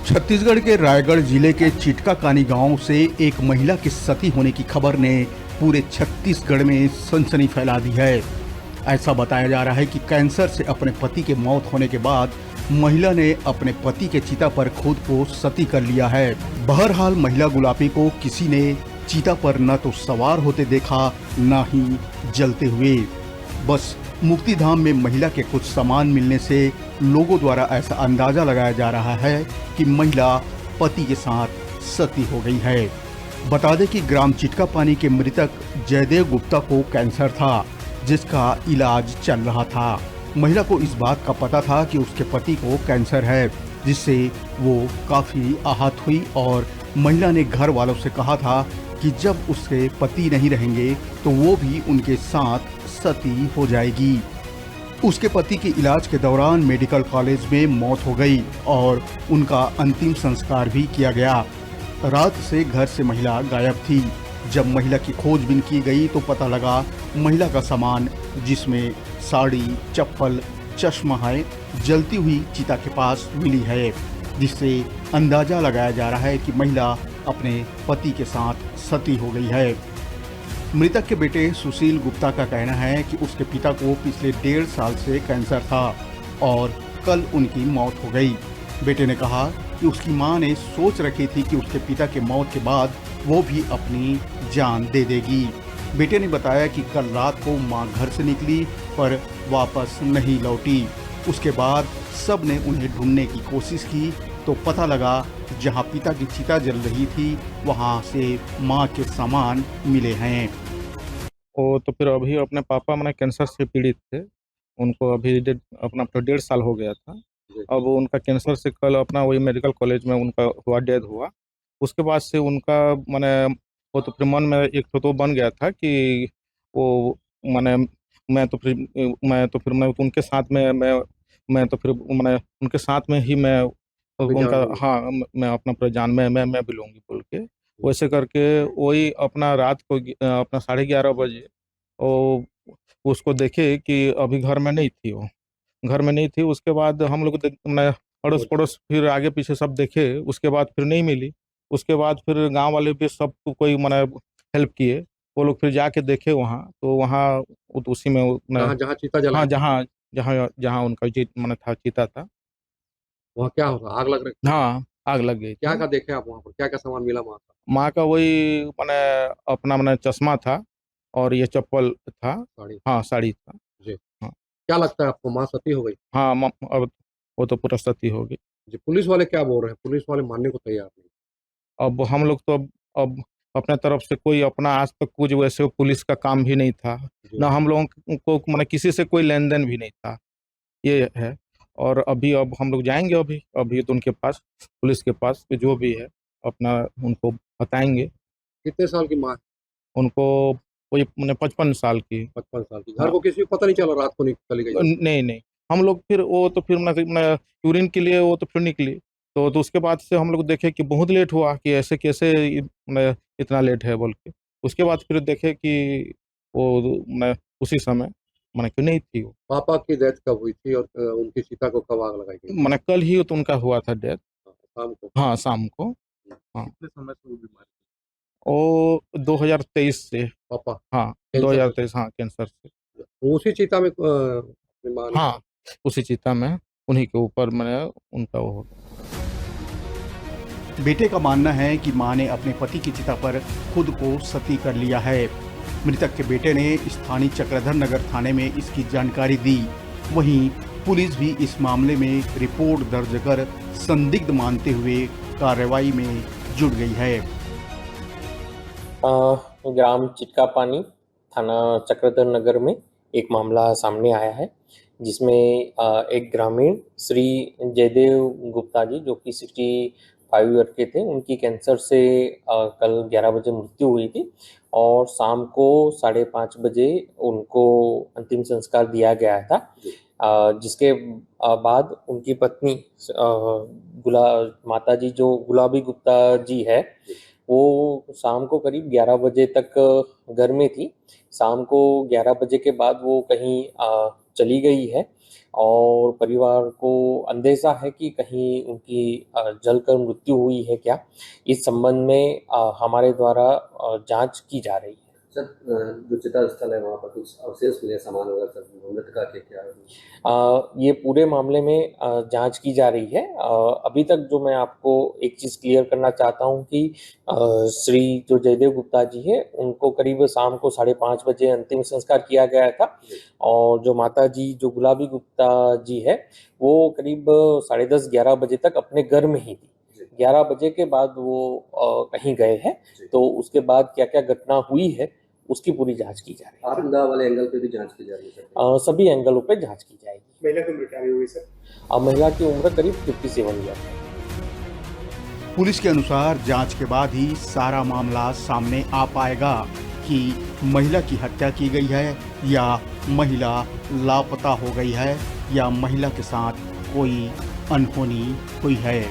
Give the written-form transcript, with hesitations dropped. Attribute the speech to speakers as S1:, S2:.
S1: छत्तीसगढ़ के रायगढ़ जिले के चिटकाकानी गांव से एक महिला के सती होने की खबर ने पूरे छत्तीसगढ़ में सनसनी फैला दी है। ऐसा बताया जा रहा है कि कैंसर से अपने पति के मौत होने के बाद महिला ने अपने पति के चिता पर खुद को सती कर लिया है। बहरहाल महिला गुलाबी को किसी ने चिता पर न तो सवार होते देखा न ही जलते हुए। बस मुक्तिधाम में महिला के कुछ सामान मिलने से लोगों द्वारा ऐसा अंदाजा लगाया जा रहा है कि महिला पति के साथ सती हो गई है। बता दें कि ग्राम चिटकापानी के मृतक जयदेव गुप्ता को कैंसर था, जिसका इलाज चल रहा था। महिला को इस बात का पता था कि उसके पति को कैंसर है, जिससे वो काफी आहत हुई और महिला ने घर वालों से कहा था कि जब उसके पति नहीं रहेंगे तो वो भी उनके साथ सती हो जाएगी। उसके पति के इलाज के दौरान मेडिकल कॉलेज में मौत हो गई और उनका अंतिम संस्कार भी किया गया। रात से घर से महिला गायब थी। जब महिला की खोजबीन की गई तो पता लगा महिला का सामान, जिसमें साड़ी, चप्पल, चश्मा है, जलती हुई चिता के पास मिली है, जिससे अंदाजा लगाया जा रहा है कि महिला अपने पति के साथ सती हो गई है। मृतक के बेटे सुशील गुप्ता का कहना है कि उसके पिता को पिछले 1.5 साल से कैंसर था और कल उनकी मौत हो गई। बेटे ने कहा कि उसकी मां ने सोच रखी थी कि उसके पिता के मौत के बाद वो भी अपनी जान दे देगी। बेटे ने बताया कि कल रात को मां घर से निकली पर वापस नहीं लौटी। उसके बाद सब ने उन्हें ढूंढने की कोशिश की तो पता लगा जहां पिता की चिता जल रही थी वहां से मां के सामान मिले हैं।
S2: वो तो फिर अभी अपने पापा मैंने कैंसर से पीड़ित थे। उनको अभी अपना तो 1.5 साल हो गया था। अब उनका कैंसर से कल अपना वही मेडिकल कॉलेज में उनका हुआ, डेथ हुआ। उसके बाद से उनका मैंने वो तो फिर मन में एक तो बन गया था कि वो मैंने मैं उनके साथ में मैं तो फिर मैंने उनके साथ में ही मैं उनका, हाँ, मैं अपना पूरा जान मैं भी लूँगी बोल के वैसे करके वही अपना रात को अपना 11:30 बजे वो उसको देखे कि अभी घर में नहीं थी, वो घर में नहीं थी। उसके बाद हम लोग मैं अड़ोस पड़ोस फिर आगे पीछे सब देखे, उसके बाद फिर नहीं मिली। उसके बाद फिर गांव वाले भी सब कोई मैंने हेल्प किए। वो लोग फिर जाके देखे वहाँ, तो वहाँ उसी में
S3: जहाँ जहाँ चीता जला
S2: हाँ,
S3: है,
S2: जहाँ जहाँ जहाँ उनका मैंने था, चिता था।
S3: वहाँ क्या होगा? आग लग रही?
S2: हाँ, आग लग गई
S3: क्या
S2: थी।
S3: क्या देखे आप वहाँ पर? क्या क्या सामान मिला वहाँ का?
S2: माँ का वही मैंने अपना मैंने चश्मा था और ये चप्पल था।
S3: साड़ी?
S2: हाँ, साड़ी था।
S3: जी।
S2: हाँ,
S3: क्या लगता है आपको, माँ सती हो गई?
S2: हाँ, अब वो तो पूरा सती हो गई।
S3: जी। पुलिस वाले क्या बोल रहे हैं? पुलिस वाले मानने को तैयार नहीं।
S2: अब हम लोग तो अब अपने तरफ से कोई अपना आज तक कुछ वैसे पुलिस का काम भी नहीं था,
S3: जी।
S2: ना हम लोगों को मैंने किसी से कोई लेन देन भी नहीं था, ये है। और अभी अब हम लोग जाएंगे, अभी तो उनके पास, पुलिस के पास, कि जो भी है अपना उनको बताएंगे।
S3: कितने साल की माँ है?
S2: उनको वही मैंने 55 साल की।
S3: 55 साल की। घर
S2: हाँ,
S3: को किसी को पता नहीं चला रात को चली गई?
S2: नहीं नहीं, हम लोग फिर वो तो फिर मैं यूरिन के लिए वो तो फिर निकली। तो उसके बाद से हम लोग देखे कि बहुत लेट हुआ, कि ऐसे कैसे इतना लेट है बोल के। उसके बाद फिर देखे कि वो मैं उसी समय मैंने क्यों नहीं थी वो।
S3: पापा की डेथ कब हुई थी और उनकी चिता को कब आग लगाई गई?
S2: मैंने कल ही तो उनका हुआ था डेथ।
S3: हाँ, शाम को।
S2: हाँ, शाम को। हाँ,
S3: कितने समय से वो बीमारी?
S2: वो 2023 से।
S3: पापा
S2: हाँ,
S3: कैंसर से?
S2: 2023, हाँ, कैंसर से।
S3: वो उसी चिता में बीमारी?
S2: हाँ, उसी चिता में, उन्हीं के ऊपर मैंने उनका वो हो गया।
S1: बेटे का मानना है कि मां ने अपने पति की चिता पर खुद को सती कर लिया है। मृतक के बेटे ने स्थानीय चक्रधर नगर थाने में इसकी जानकारी दी। वहीं पुलिस भी इस मामले में रिपोर्ट दर्ज कर संदिग्ध मानते हुए कार्रवाई में जुट गई है।
S4: ग्राम चिटकापानी, थाना चक्रधर नगर में एक मामला सामने आया है, जिसमें एक ग्रामीण श्री जयदेव गुप्ता जी, जो कि 65 ईयर के थे, उनकी कैंसर से कल 11 बजे मृत्यु हुई थी और शाम को 5:30 बजे उनको अंतिम संस्कार दिया गया था। जिसके बाद उनकी पत्नी माता जी, जो गुलाबी गुप्ता जी है, वो शाम को करीब 11 बजे तक घर में थी। शाम को 11 बजे के बाद वो कहीं चली गई है और परिवार को अंदेशा है कि कहीं उनकी जलकर मृत्यु हुई है क्या। इस संबंध में हमारे द्वारा जांच की जा रही है।
S3: सर, जो चिता स्थल है वहाँ पर कुछ अवशेष मिले सामान वगैरह, सर मृतका के क्या है?
S4: ये पूरे मामले में जांच की जा रही है। अभी तक जो मैं आपको एक चीज़ क्लियर करना चाहता हूँ कि श्री जो जयदेव गुप्ता जी है उनको करीब शाम को 5:30 बजे अंतिम संस्कार किया गया था और जो माता जी जो गुलाबी गुप्ता जी है वो करीब 10:30-11 बजे तक अपने घर में ही थी। 11 बजे के बाद वो कहीं गए हैं, तो उसके बाद क्या क्या घटना हुई है उसकी पूरी जांच की जा रही है।
S3: आत्मदाह वाले एंगल पे भी जांच की जा रही है सर?
S4: सभी एंगलों पे जांच की जाएगी।
S5: महिला की उम्र क्या हुई सर?
S4: महिला की उम्र करीब 57 ईयर है।
S1: पुलिस के अनुसार जांच के बाद ही सारा मामला सामने आ पाएगा कि महिला की हत्या की गई है या महिला लापता हो गई है या महिला के साथ कोई अनहोनी हुई है।